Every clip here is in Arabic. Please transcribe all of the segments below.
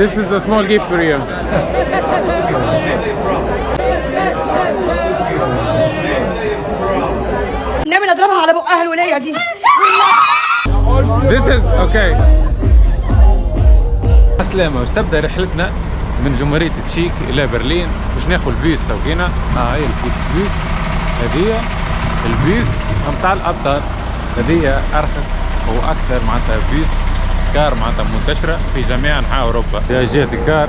This is a small gift for you. نعمل نضربها على بقها الولاية دي. This is okay. السلامة، باش تبدا رحلتنا من جمهورية تشيك إلى برلين باش ناخذ البيس. توكينا هاي الفوكس بيس، هذه البيس متاع الأبطال، هذه أرخص وأكثر معناتها بيس كار معناتها منتشرة في جميع أنحاء أوروبا. يا جهة الكار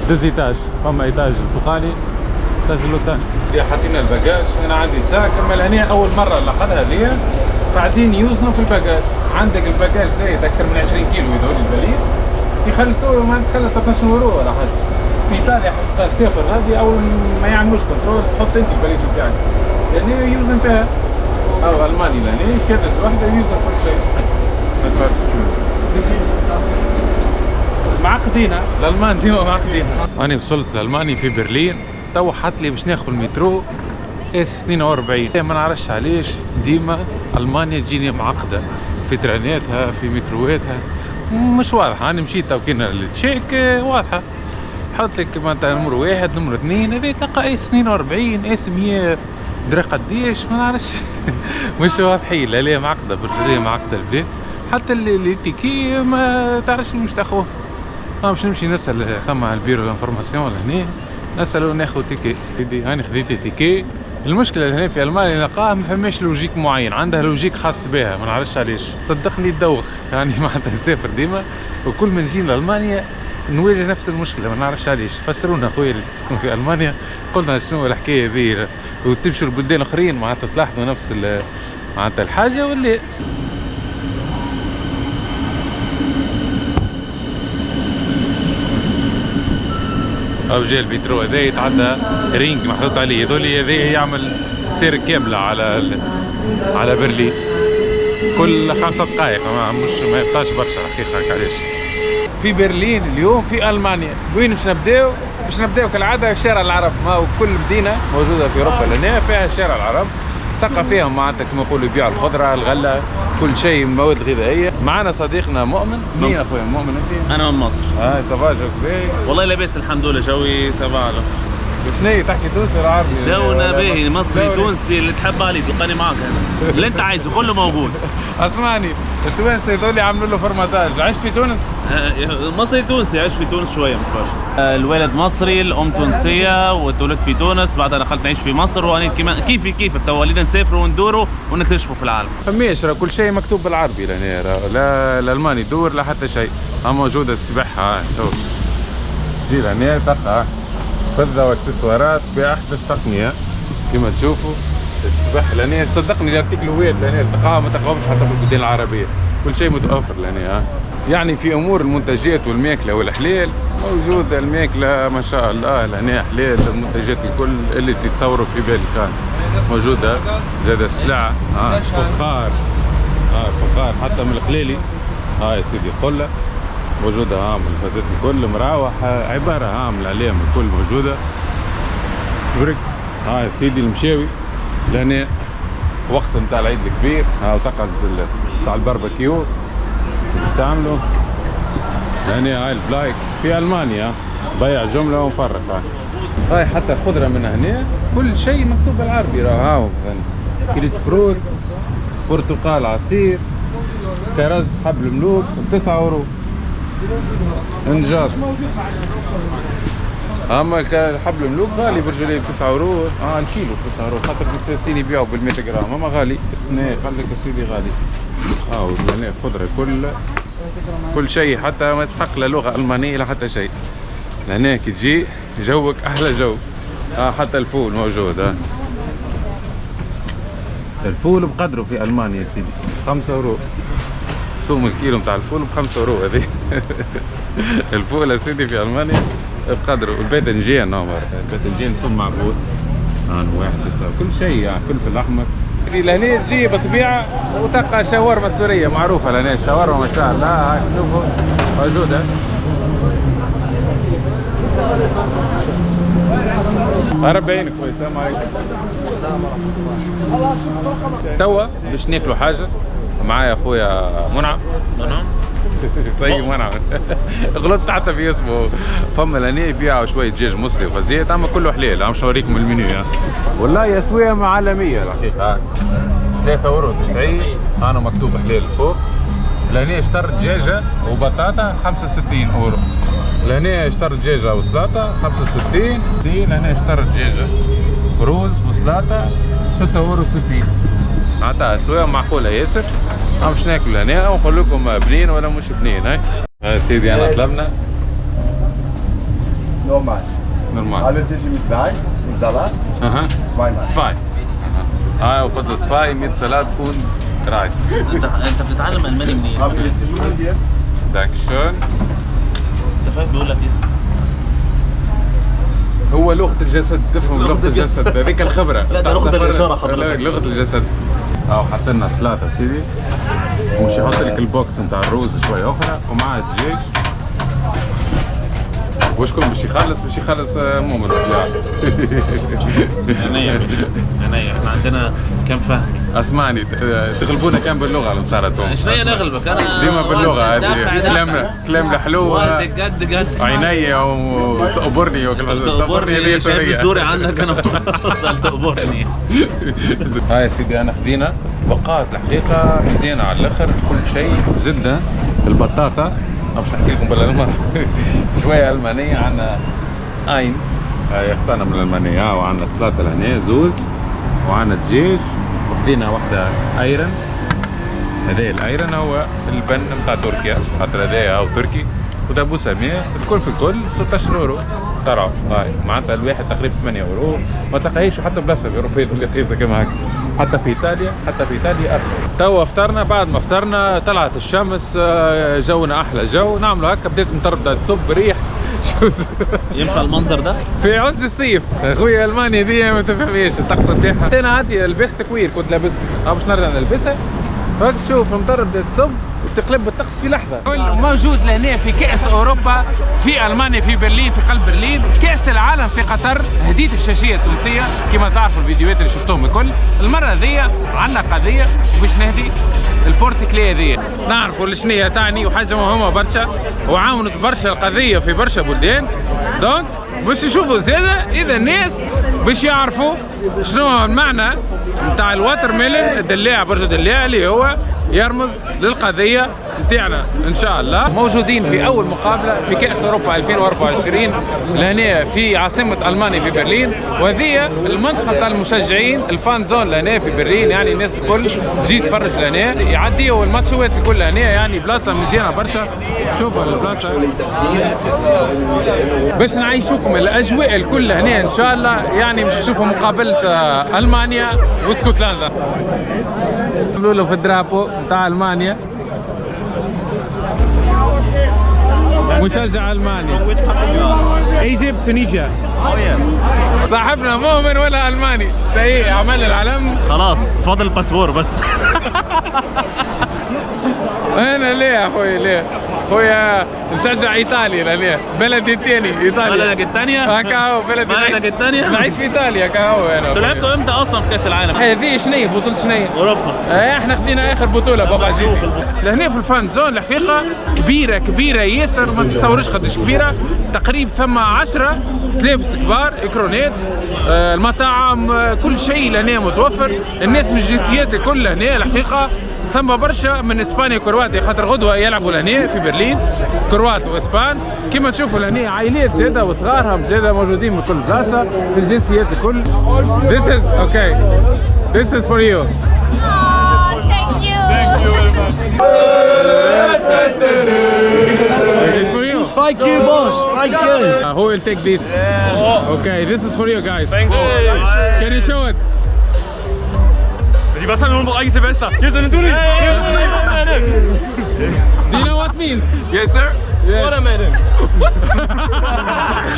دوز إيتاج، فما إيتاج الفوقاني إيتاج اللوتاني. حاطين الباجاج، أنا عندي ساك كمل هنا أول مرة لاحظها ليا قاعدين يوزنوا في الباجاج. عندك الباجاج زايد أكثر من 20 كيلو يدور البليد يخلصوه ما تخلص 12 يورو ولا حاجة. في إيطاليا حتى تسافر هذه أول ما يعملوش كنترول تحط أنت الباليز بتاعك، يعني يوزن فيها. أو ألماني لهنا شادت واحدة يوزن كل شيء. معقدينها الألمان ديما معقدينها. أنا وصلت لألمانيا في برلين، تو حط لي باش ناخذ المترو اس 42. ما نعرفش علاش ديما ألمانيا تجيني معقدة في ترانياتها في مترواتها، مش واضحة. أنا مشيت توكينا للتشيك واضحة، حط لك مثلا نمر 1 نمر 2 هذه تلقى اس 42 اس 100 دري قديش ما نعرفش. مش واضحين. لا لا معقدة برشلونة معقدة البلاد. حتى اللي تيكي ما تعرفش مش تاخوه. باش نمشي نسأل ثم البيرو الانفورماسيون لهنا نسألو ناخذ تيكي. أنا خذيت تيكي. المشكلة هنا في ألمانيا نلقاها ما فماش لوجيك معين، عندها لوجيك خاص بها ما نعرفش علاش. صدقني تدوخ يعني معناتها نسافر ديما وكل ما نجي لألمانيا نواجه نفس المشكلة ما نعرفش علاش. فسرونا خويا اللي تسكنوا في ألمانيا، قلنا شنو الحكاية هذه وتمشوا لبلدان أخرين معناتها تلاحظوا نفس معناتها الحاجة ولا. أو جا البترو هذا يتعدى رينج محطوط عليه هذولي، هذا يعمل سير كاملة على برلين كل 5 دقائق. ما يبقاش برشا الحقيقة. علاش في برلين اليوم في ألمانيا وين باش نبداو؟ باش نبداو كالعادة شارع العرب. ما وكل مدينة موجودة في أوروبا لهنا فيها شارع العرب، تلقى فيهم معناتها كما نقولوا يبيعوا الخضرة الغلة كل شيء مواد غذائية. معنا صديقنا مؤمن. مين أخويا مؤمن أنت؟ أنا من مصر. صافا جوك باهي؟ والله لاباس الحمد لله، جوي سافا. شنو تحكي تونسي ولا عربي؟ جونا باهي مصري تونسي اللي تحب عليه تلقاني معاك هنا. اللي أنت عايزه كله موجود. اسمعني التوانسة هذول عملوا له فرماتاج. عشت في تونس؟ مصري تونسي، عشت في تونس شوية مش برشا. الوالد مصري، الأم تونسية، وتولدت في تونس، بعدها دخلت نعيش في مصر، وأنا كيفك تو ولينا نسافروا وندوروا ونكتشفوا في العالم. فماش راه كل شيء مكتوب بالعربي لهنا، لا الألماني دور لا حتى شيء. موجودة السباحة شوف تجي لهنا تلقى فضة واكسسوارات بأحدث تقنية كما تشوفوا. السباحة لهنا صدقني الارتيكلوات لهنا تلقاها ما تلقاهمش حتى في البلدان العربية، كل شيء متوفر لهنا. يعني في أمور المنتجات والماكلة والحلال موجودة. الماكلة ما شاء الله لهنا حلال، المنتجات الكل اللي تتصوروا في بالك موجودة. زاد السلع فخار فخار حتى من القليلي. يا سيدي قلة موجودة من الفازات الكل مراوح عبارة من العلام الكل موجودة. السبرك يا سيدي المشاوي لهنا وقت نتاع العيد الكبير وتقعد نتاع الباربيكيو باش تعملوا لهنا. هاي البلايك في ألمانيا بيع جملة ومفرق. هاي حتى الخضرة من هنا كل شيء مكتوب بالعربي. راهو كيلو فروت، برتقال عصير، كرز حبل ملوك ب9 يورو. انجاز اما حبل ملوك غالي برجليه ب9 يورو. الكيلو ب9 يورو خاطر الساسين يبيعوا بال100 غرام. اما غالي السنة قال لك يا سيدي غالي. هنا خضرة كل شيء حتى ما تسحق لا لغة ألمانية لا حتى شيء. لهنا كي تجي جوك أحلى جو. حتى الفول موجود. الفول بقدره في ألمانيا يا سيدي 5 يورو. صوم الكيلو متاع الفول ب5 يورو هذه. الفول يا سيدي في ألمانيا بقدره. الباذنجان الباذنجان صوم معقول. واحد كل شيء فلفل أحمر. لهنا تجي بطبيعة وتلقى شاورما سورية معروفة لهنا. الشاورما ما شاء الله هاي شوفوا موجودة. ربي يعينك خويا. السلام عليكم. توا باش ناكلوا حاجة معايا خويا منعم. زي ما انا غلطت حتى في اسمه. فما لهنا يبيعوا شويه دجاج مصري وفزيت، اما كله حلال. عم نوريكم المنيو يعني. والله اسويه عالميه الحقيقه. 3.90 €، انا مكتوب حلال فوق. لهنا اشتريت دجاجه وبطاطا 65 €. لهنا اشتريت دجاجه وسلطه 65. لهنا اشتريت دجاجه روز وسلطه 6.60 €. معناتها اسواق معقوله ياسر. باش ناكلوا هنا ونقول لكم بنين ولا مش بنين. هاي سيدي انا طلبنا Normal. نورمال. Alle Tische mit Reis und Salat. اها Zweimal. صفاي. هاي وخذ صفاي 100 سلطه und رايس. انت بتتعلم الماني منين؟ Haben wir jetzt studiert? دانكشون. انت فاهم بيقول لك ايه؟ هو لغة الجسد، تفهم لغة الجسد، هذيك الخبرة. لا ده لغة الإشارة حضرتك. لا لغة الجسد. حط لنا سلطة سيدي، ومش يحط لك البوكس نتاع الروز شوية أخرى ومعها الدجاج. وشكون باش يخلص مو من الطبيعة. عينيا احنا عندنا كم فهمي. اسمعني تغلبونا كان باللغة على مسارتهم. شنو نغلبك انا؟ ديما باللغة هذه. كلام الحلو. جد عيني وتقبرني تقبرني اللي شايف سوري عنك انا تقبرني. هاي يا سيدي انا خذينا بقات الحقيقة مزيانة على الاخر، كل شيء زبدة. البطاطا باش نحكي لكم بالالماني شوية المانية. عندنا اين هاي اخترنا من الالمانية، وعندنا سلطة لهنا زوز، وعندنا دجاج، وخذينا واحدة ايرن. هذا الايرن هو البن نتاع تركيا، خاطر هذايا هو تركي. ودابوسة 100 الكل في الكل 16 € ترى. هاي معناتها الواحد تقريبا 8 €. ما تلقاهيش حتى بلاصة أوروبية تولي رخيصة كما هكا. حتى في إيطاليا أرخص. توا فطرنا، بعد ما فطرنا طلعت الشمس، جونا أحلى جو. نعملوا هكا، بدات المطر بدات تصب ريح. ينفع المنظر ده؟ في عز الصيف خويا المانيا دي ما تفهميش الطقس نتاعها. انا عندي لبست كوير كنت لابسها، باش نرجع نلبسها. وقت تشوف المطر بدات تصب وتقلب الطقس في لحظه. موجود لهنا في كاس اوروبا في المانيا، في برلين، في قلب برلين. كاس العالم في قطر، هديت الشاشيه التونسيه كما تعرفوا الفيديوهات اللي شفتوهم الكل. المره هذيا عندنا قضيه باش نهدي البورتيكلي هذيا. نعرفوا شنو تعني وحاجه مهمه برشا، وعاونت برشا القضيه في برشا بلدان. دونك باش نشوفوا زاده اذا الناس باش يعرفوا شنو هو المعنى نتاع الواتر ميلون الدلاع، برج الدلاع اللي هو يرمز للقضيه نتاعنا ان شاء الله. موجودين في اول مقابله في كاس اوروبا 2024 لهنا في عاصمه المانيا في برلين، وهذه المنطقه تاع المشجعين الفان زون لهنا في برلين. يعني الناس الكل تجي تفرج لهنا، يعديوا الماتشات الكل لهنا. يعني بلاصه مزيانه برشا. شوفوا البلاصه باش نعيشوكم الاجواء الكل هنا ان شاء الله. يعني باش نشوفوا مقابله المانيا واسكتلندا. عملوا له في الدرابو نتاع المانيا مشجع الماني. ايجيبت تونيسيا. صاحبنا مؤمن ولا الماني سيء، عمل العلم خلاص فاضل الباسبور بس. انا ليه يا اخوي ليه؟ خويا نشجع ايطاليا ليه؟ بلدي الثاني ايطاليا. بلدك الثانية؟ هكا هو بلدك الثانية؟ نعيش في ايطاليا هكا هو انا. انتوا لعبتوا امتى اصلا في كاس العالم؟ هذه شنو بطولة شنو؟ اوروبا. احنا خذينا اخر بطولة بابا عزيزي. لهنا في الفان زون الحقيقة كبيرة ياسر، ما تتصورش قداش كبيرة. تقريبا ثم 10 تلافس كبار، اكرونات، المطاعم، كل شيء لهنا متوفر. الناس من الجنسيات الكل لهنا الحقيقة. ثم برشا من اسبانيا وكرواتيا، خاطر غدوه يلعبوا لهنا في برلين كروات واسبان. كما تشوفوا لهنا عائلات زاده وصغارهم زاده موجودين من كل بلاصه، من الجنسيات الكل. This is okay. This is for you. Thank you. It's for you. Thank you, boss. Thank you. Who will take this? Okay, this is for you guys. Thanks. Can you show it? Die Wasser nur noch eigentlich Silvester. Hier sind du nicht. Do you know what it means? Yes, sir. Yes. What a minute.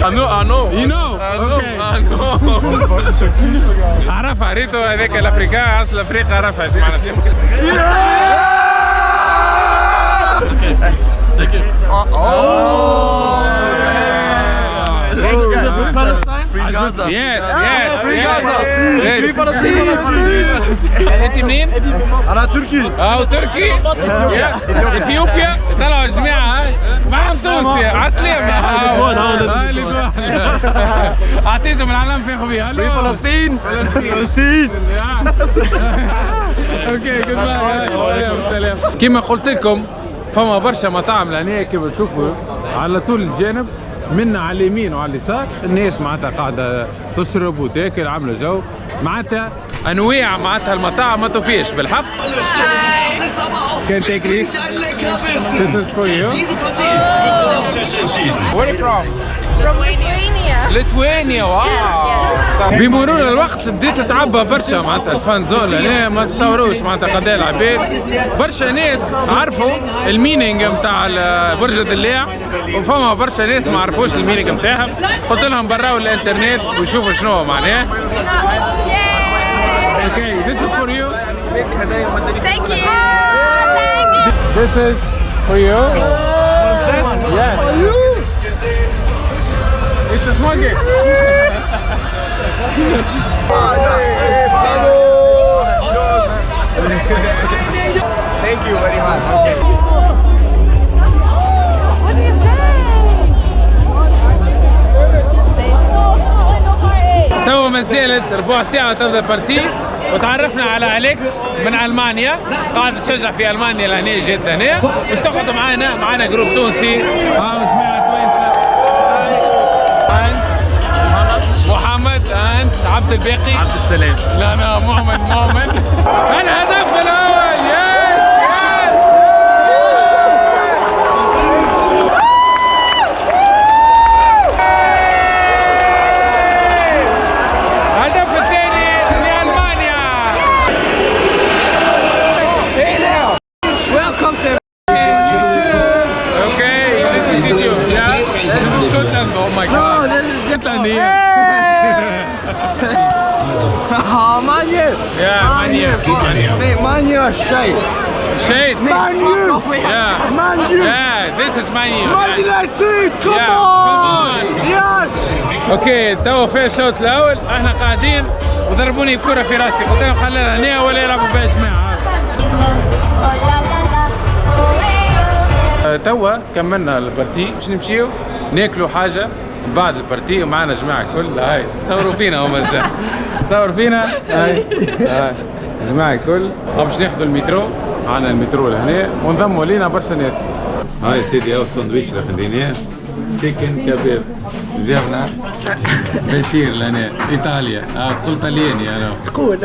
I know. You know? Okay. I know. عرفها ريتو هذاك الافريكان، اصل افريقيا عرفها ايش معناتها. Palestine. Yes, yes, yes. Free Palestine. انت منين؟ انا تركي. تركي؟ اثيوبيا؟ طلعوا الجماعة هاي معهم تونسي عسلامة. اعطيتهم العلم في خوي. Free Palestine. فلسطين. اوكي جود باي. سلام. كما قلت لكم فما برشا مطاعم لهنا كيما تشوفوا على طول الجانب، منا على اليمين وعلى اليسار الناس معناتها قاعده تشرب وتاكل، عامله جو معناتها انواع معناتها المطاعم ما توفيش بالحق. Can take this. This is for you. Where are you from? From Lithuania. ليتوانيا. واو. بمرور الوقت بديت تتعبى برشا معناتها الفان زون هنا، ما تصوروش معناتها قد ايه العباد. برشا ناس عرفوا المينينغ نتاع برج الدلاع، وفما برشا ناس ما عرفوش المينينغ نتاعها. قلت لهم براو الانترنت وشوفوا شنو هو معناه. Okay, this is for you. Thank you. This is for you. Yes. It's a small gift. Thank you very much. What do you say? تو ما زالت ربع ساعة وتبدا البارتي، وتعرفنا على أليكس من ألمانيا، قاعد تشجع في ألمانيا لهنا، جات لهنا باش تقعدوا معنا جروب تونسي. جماعة توانسة. محمد أنت عبد الباقي. عبد السلام. لا أنا مؤمن. الهدف الأول. يس. الهدف الثاني لألمانيا. Welcome to. Okay, this is Egypt. Yeah, this is Scotland. Oh my God. No, this is Scotland here. Manje. Yeah, Manje. Nee, Manje Shade. Shade. Manje. Yeah. Manje. Yeah, this is Manje. Manje Leipzig. Come Yeah, come on. Yes. اوكي تو في الشوط الاول احنا قاعدين وضربوني بكره في راسي، قلت لهم خلينا هنا ولا يلعبوا بها جماعه. توا كملنا البارتي باش نمشيو ناكلوا حاجه بعد البارتي، ومعنا جماعه الكل. هاي صوروا فينا هما الزاح، صوروا فينا. هاي جماعه الكل باش ناخذوا المترو، معنا المترو لهنا ونضموا لينا برشا ناس. هاي سيدي هاو الساندويتش اللي خديناه تشيكن كباب جبنا بشير لنا ايطاليا. تقول طلياني انا. تقول